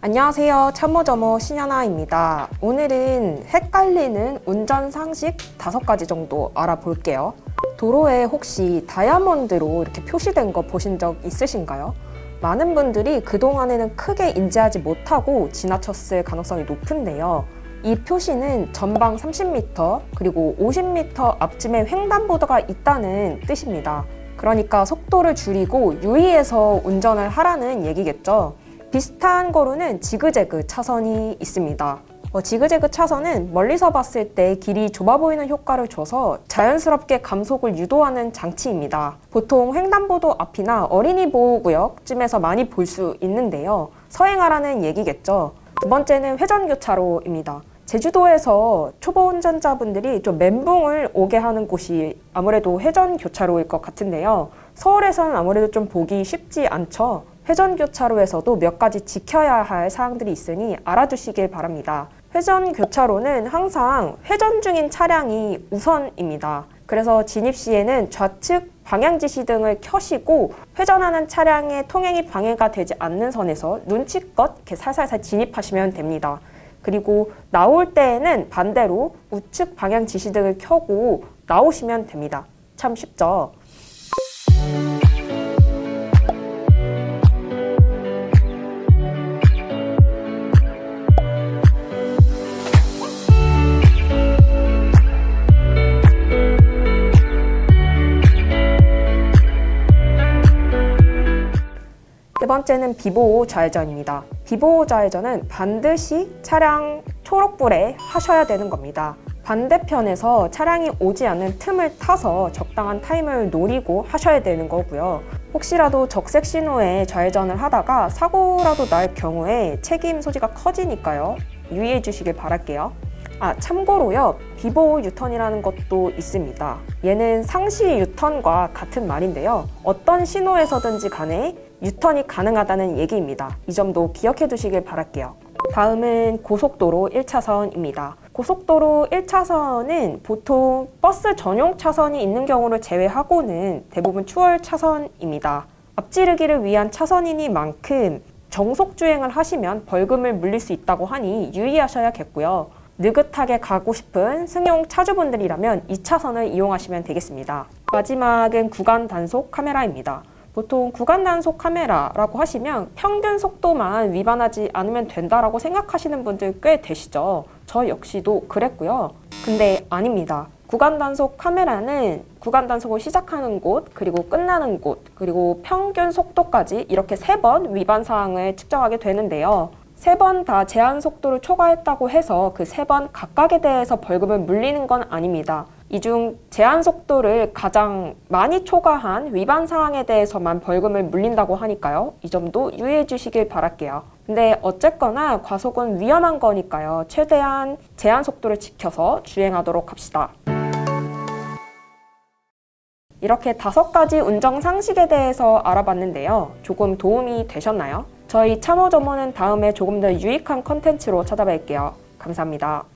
안녕하세요. 참모점모 신현아입니다. 오늘은 헷갈리는 운전 상식 5가지 정도 알아볼게요. 도로에 혹시 다이아몬드로 이렇게 표시된 거 보신 적 있으신가요? 많은 분들이 그동안에는 크게 인지하지 못하고 지나쳤을 가능성이 높은데요. 이 표시는 전방 30m 그리고 50m 앞쯤에 횡단보도가 있다는 뜻입니다. 그러니까 속도를 줄이고 유의해서 운전을 하라는 얘기겠죠. 비슷한 거로는 지그재그 차선이 있습니다. 지그재그 차선은 멀리서 봤을 때 길이 좁아 보이는 효과를 줘서 자연스럽게 감속을 유도하는 장치입니다. 보통 횡단보도 앞이나 어린이 보호구역쯤에서 많이 볼 수 있는데요. 서행하라는 얘기겠죠. 두 번째는 회전교차로입니다. 제주도에서 초보 운전자분들이 좀 멘붕을 오게 하는 곳이 아무래도 회전교차로일 것 같은데요. 서울에서는 아무래도 좀 보기 쉽지 않죠. 회전교차로에서도 몇 가지 지켜야 할 사항들이 있으니 알아두시길 바랍니다. 회전교차로는 항상 회전 중인 차량이 우선입니다. 그래서 진입 시에는 좌측 방향지시 등을 켜시고 회전하는 차량의 통행이 방해가 되지 않는 선에서 눈치껏 이렇게 살살살 진입하시면 됩니다. 그리고 나올 때에는 반대로 우측 방향 지시등을 켜고 나오시면 됩니다. 참 쉽죠? 세 번째는 비보호 좌회전입니다. 비보호 좌회전은 반드시 차량 초록불에 하셔야 되는 겁니다. 반대편에서 차량이 오지 않는 틈을 타서 적당한 타임을 노리고 하셔야 되는 거고요. 혹시라도 적색 신호에 좌회전을 하다가 사고라도 날 경우에 책임 소지가 커지니까요. 유의해 주시길 바랄게요. 참고로요. 비보호 유턴이라는 것도 있습니다. 얘는 상시 유턴과 같은 말인데요. 어떤 신호에서든지 간에 유턴이 가능하다는 얘기입니다. 이 점도 기억해 두시길 바랄게요. 다음은 고속도로 1차선입니다. 고속도로 1차선은 보통 버스 전용 차선이 있는 경우를 제외하고는 대부분 추월 차선입니다. 앞지르기를 위한 차선이니만큼 정속주행을 하시면 벌금을 물릴 수 있다고 하니 유의하셔야겠고요. 느긋하게 가고 싶은 승용 차주분들이라면 2차선을 이용하시면 되겠습니다. 마지막은 구간 단속 카메라입니다. 보통 구간 단속 카메라라고 하시면 평균 속도만 위반하지 않으면 된다라고 생각하시는 분들 꽤 되시죠? 저 역시도 그랬고요. 근데 아닙니다. 구간 단속 카메라는 구간 단속을 시작하는 곳, 그리고 끝나는 곳, 그리고 평균 속도까지 이렇게 3번 위반 사항을 측정하게 되는데요. 3번 다 제한 속도를 초과했다고 해서 그 3번 각각에 대해서 벌금을 물리는 건 아닙니다. 이 중 제한 속도를 가장 많이 초과한 위반 사항에 대해서만 벌금을 물린다고 하니까요. 이 점도 유의해 주시길 바랄게요. 근데 어쨌거나 과속은 위험한 거니까요. 최대한 제한 속도를 지켜서 주행하도록 합시다. 이렇게 5가지 운전 상식에 대해서 알아봤는데요. 조금 도움이 되셨나요? 저희 참호점모는 다음에 조금 더 유익한 컨텐츠로 찾아뵐게요. 감사합니다.